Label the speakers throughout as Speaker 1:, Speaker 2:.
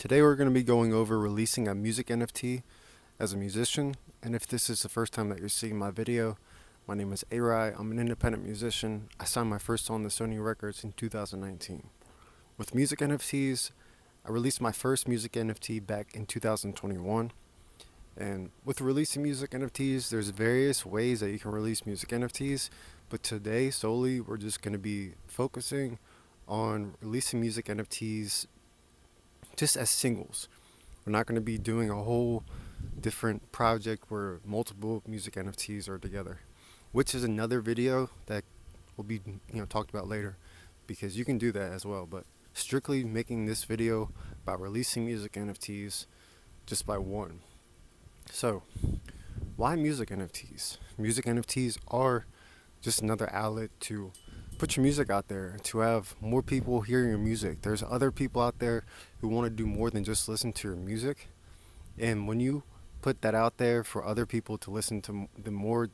Speaker 1: Today we're going to be going over releasing a music NFT as a musician. And if this is the first time that you're seeing my video, my name is Arye. I'm an independent musician. I signed my first song to Sony Records in 2019. With music NFTs, I released my first music NFT back in 2021. And with releasing music NFTs, there's various ways that you can release music NFTs. But today, solely, we're just going to be focusing on releasing music NFTs just as singles. We're not going to be doing a whole different project where multiple music NFTs are together, which is another video that will be talked about later, because you can do that as well. But strictly making this video about releasing music NFTs just by one. So, why music NFTs? Music NFTs are just another outlet to put your music out there, to have more people hearing your music. There's other people out there who want to do more than just listen to your music. And when you put that out there for other people to listen to, the more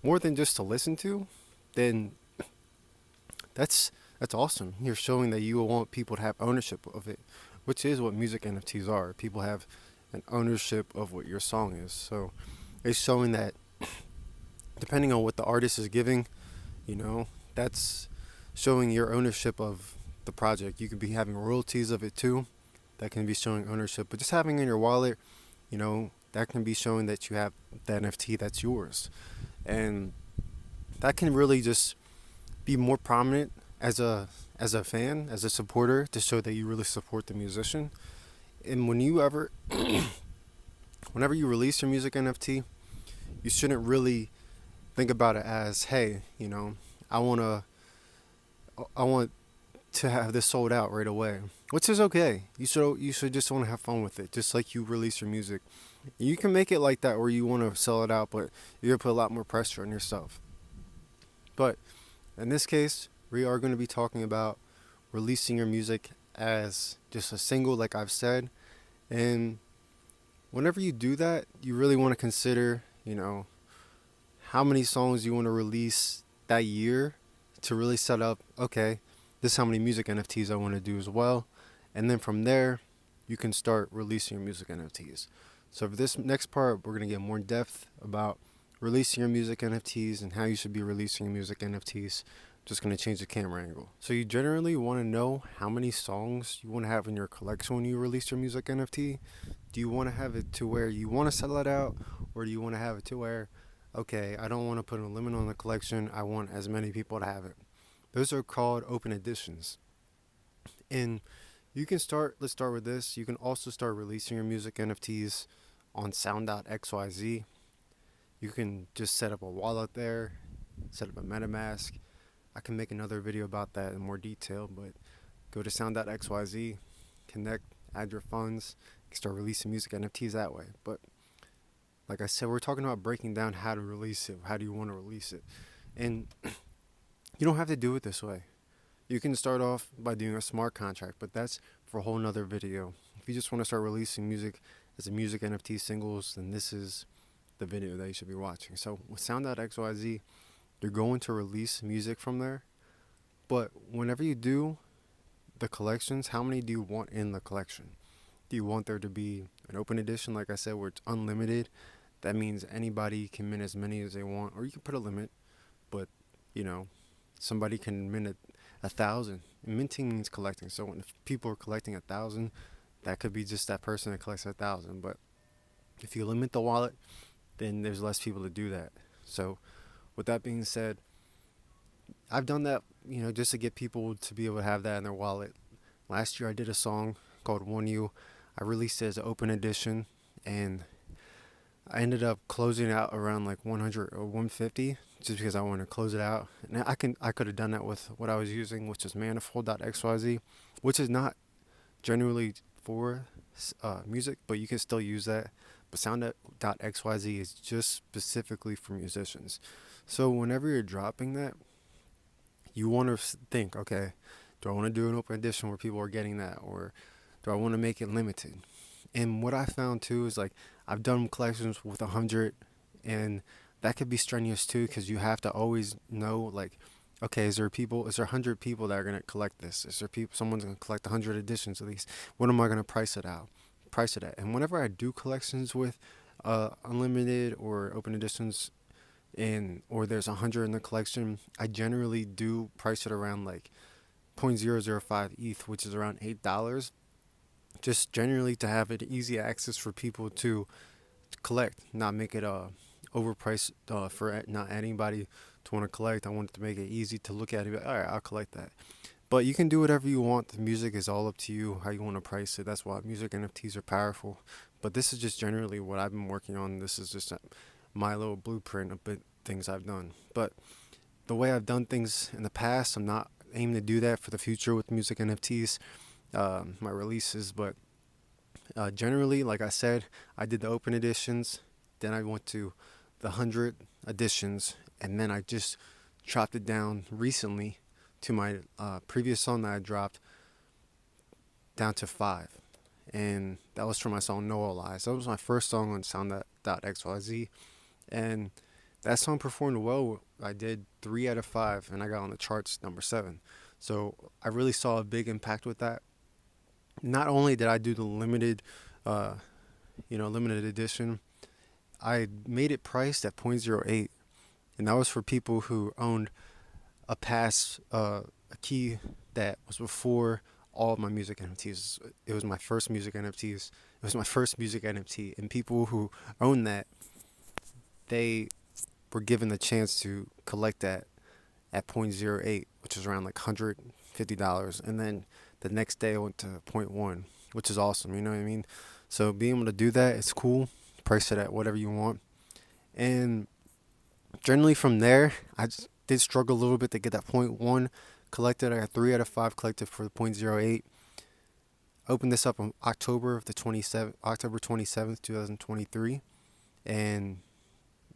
Speaker 1: than just to listen to, then that's awesome. You're showing that you want people to have ownership of it, which is what music NFTs are. People have an ownership of what your song is. So it's showing that depending on what the artist is giving, that's showing your ownership of the project. You could be having royalties of it too. That can be showing ownership. But just having in your wallet, that can be showing that you have the NFT that's yours. And that can really just be more prominent as a fan, as a supporter, to show that you really support the musician. And whenever you release your music NFT, you shouldn't really think about it as, hey, I want to have this sold out right away, which is okay. You should just want to have fun with it, just like you release your music. You can make it like that where you want to sell it out, but you're gonna put a lot more pressure on yourself. But in this case, we are going to be talking about releasing your music as just a single, like I've said. And whenever you do that, you really want to consider, how many songs you want to release that year to really set up, okay, this is how many music NFTs I want to do as well. And then from there, you can start releasing your music NFTs. So for this next part, we're going to get more in depth about releasing your music NFTs and how you should be releasing your music NFTs. Just going to change the camera angle. So you generally want to know how many songs you want to have in your collection when you release your music NFT. Do you want to have it to where you want to sell it out, or do you want to have it to where, okay, I don't want to put a limit on the collection, I want as many people to have it? Those are called open editions. And let's start with this. You can also start releasing your music NFTs on sound.xyz. You can just set up a wallet there, set up a MetaMask. I can make another video about that in more detail, but go to sound.xyz, connect, add your funds, start releasing music NFTs that way. But like I said, we're talking about breaking down how to release it. How do you want to release it? And you don't have to do it this way. You can start off by doing a smart contract, but that's for a whole nother video. If you just want to start releasing music as a music NFT singles, then this is the video that you should be watching. So with sound.xyz, you're going to release music from there. But whenever you do the collections, how many do you want in the collection? Do you want there to be an open edition, like I said, where it's unlimited? That means anybody can mint as many as they want, or you can put a limit, but somebody can mint 1,000. Minting means collecting. So when people are collecting 1,000, that could be just that person that collects 1,000. But if you limit the wallet, then there's less people to do that. So with that being said, I've done that, just to get people to be able to have that in their wallet. Last year I did a song called One You. I released it as an open edition, and I ended up closing it out around like 100 or 150, just because I wanted to close it out. And I could have done that with what I was using, which is manifold.xyz, which is not generally for music, but you can still use that. But sound.xyz is just specifically for musicians. So whenever you're dropping that, you want to think, okay, do I want to do an open edition where people are getting that, or do I want to make it limited? And what I found too is, like, I've done collections with 100, and that could be strenuous too, because you have to always know, like, okay, is there 100 people that are going to collect this? Is there people, someone's going to collect 100 editions of these? What am I going to price it at? And whenever I do collections with unlimited or open editions, and or there's 100 in the collection, I generally do price it around like 0.005 ETH, which is around $8, just generally to have it easy access for people to collect, not make it overpriced for not anybody to want to collect. I want to make it easy to look at it. All right, I'll collect that. But you can do whatever you want. The music is all up to you how you want to price it. That's why music NFTs are powerful. But this is just generally what I've been working on. This is just my little blueprint of things I've done. But the way I've done things in the past, I'm not aiming to do that for the future with music NFTs, my releases. But generally, like I said, I did the open editions, then I went to the 100 editions, and then I just chopped it down recently to my previous song that I dropped down to 5. And that was for my song No All Lies. That was my first song on Sound.xyz. And that song performed well. I did 3 out of 5, and I got on the charts number 7. So I really saw a big impact with that. Not only did I do the uh, limited edition, I made it priced at point zero 0.08, and that was for people who owned a key that was before all of my music NFTs. It was my first music NFTs. It was my first music NFT, and people who own that, they were given the chance to collect that at point zero 0.08, which is around like $150, and then the next day I went to point 0.1, which is awesome. You know what I mean? So being able to do that, it's cool. Price it at whatever you want, and generally from there, I just did struggle a little bit to get that point 0.1 collected. I got 3 out of 5 collected for the point zero 0.08. Opened this up on October 27th, 2023, and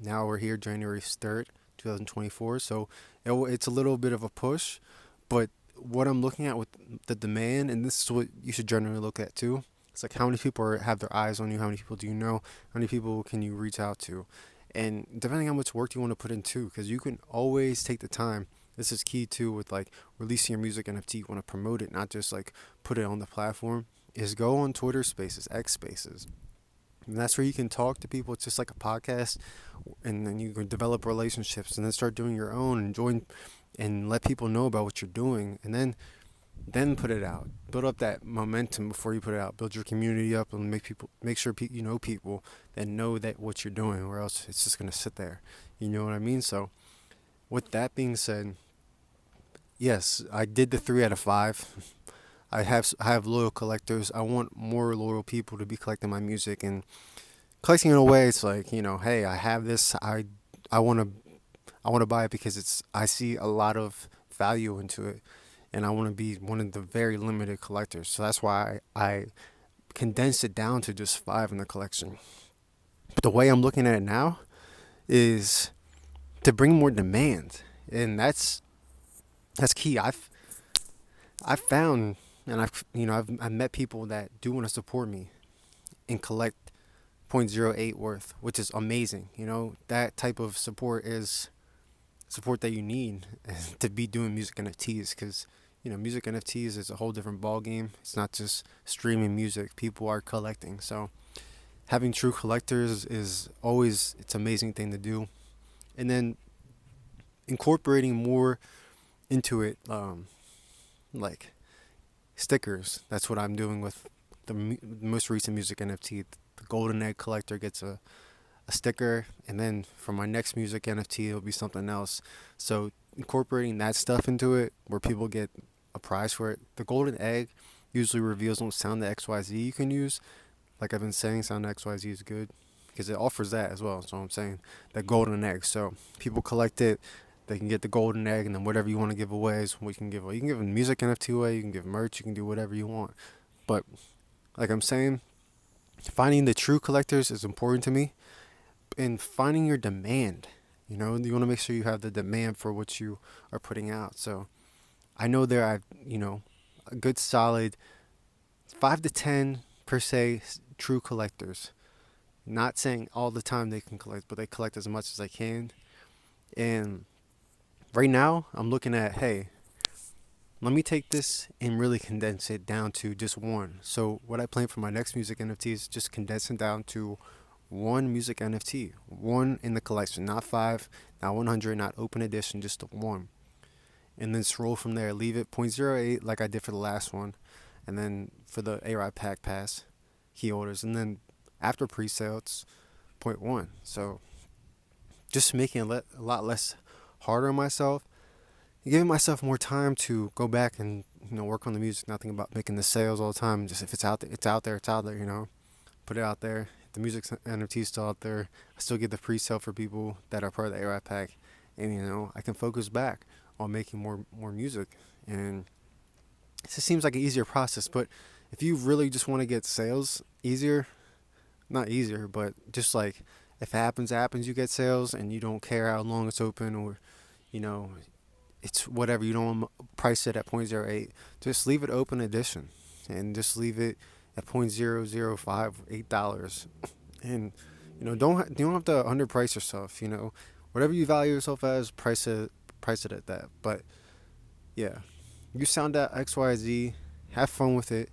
Speaker 1: now we're here, January 3rd, 2024. So it's a little bit of a push, but what I'm looking at with the demand, and this is what you should generally look at too. It's like how many people have their eyes on you, how many people do you know, how many people can you reach out to, and depending on how much work you want to put in too, because you can always take the time. This is key too with like releasing your music NFT. You want to promote it, not just like put it on the platform. Is go on Twitter Spaces, X Spaces, and that's where you can talk to people. It's just like a podcast, and then you can develop relationships, and then start doing your own and join, and let people know about what you're doing, and then put it out. Build up that momentum before you put it out. Build your community up and make sure you know people that know that what you're doing, or else it's just gonna sit there. You know what I mean? So, with that being said, yes, I did the 3 out of 5. I have loyal collectors. I want more loyal people to be collecting my music, and collecting in a way. It's like, hey, I have this. I want to buy it because I see a lot of value into it, and I want to be one of the very limited collectors. So that's why I condensed it down to just 5 in the collection. But the way I'm looking at it now is to bring more demand, and that's key. I've found, and I've met people that do want to support me and collect point zero 0.08 worth, which is amazing. That type of support is support that you need to be doing music NFTs, because music NFTs is a whole different ball game. It's not just streaming music. People are collecting. So having true collectors is always, it's an amazing thing to do. And then incorporating more into it, like stickers. That's what I'm doing with the most recent music NFT. The Golden Egg Collector gets a sticker, and then for my next music NFT, it'll be something else. So incorporating that stuff into it, where people get a prize for it. The Golden Egg usually reveals on Sound.xyz you can use. Like I've been saying, Sound.xyz is good because it offers that as well. So I'm saying that Golden Egg. So people collect it, they can get the Golden Egg, and then whatever you want to give away is what you can give away. You can give a music NFT away, you can give merch, you can do whatever you want. But like I'm saying, finding the true collectors is important to me, and finding your demand. You want to make sure you have the demand for what you are putting out. So I know there are, a good solid 5 to 10 per se true collectors. Not saying all the time they can collect, but they collect as much as they can. And Right now, I'm looking at, hey, let me take this and really condense it down to just one. So what I plan for my next music NFT is just condensing down to one music NFT, one in the collection, not five, not 100, not open edition, just the one. And then scroll from there, leave it 0.08 like I did for the last one, and then for the A-Rod Pack Pass key orders, and then after pre-sale it's zero point 0.1. So just making it a lot less harder on myself, giving myself more time to go back and work on the music, not think about making the sales all the time. Just if it's out there, it's out there, it's out there. Put it out there. The music NFT is still out there. I still get the pre-sale for people that are part of the A-Rod Pack, and I can focus back on making more music. And it just seems like an easier process. But if you really just want to get sales easier, not easier, but just like if it happens, you get sales, and you don't care how long it's open, or you know it's whatever. You don't price it at 0.08. Just leave it open edition, and just leave it at 0.0058 dollars. And you don't have to underprice yourself. Whatever you value yourself as, price it at that. But yeah, you sound at XYZ, have fun with it.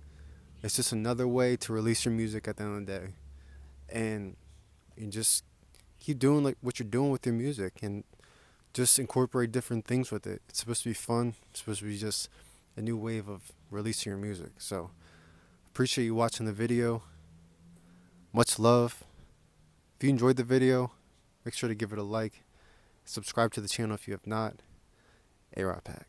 Speaker 1: It's just another way to release your music at the end of the day, and you just keep doing like what you're doing with your music, and just incorporate different things with it. It's supposed to be fun. It's supposed to be just a new wave of releasing your music. So appreciate you watching the video. Much love. If you enjoyed the video, make sure to give it a like. Subscribe to the channel if you have not. A-Rod Pack.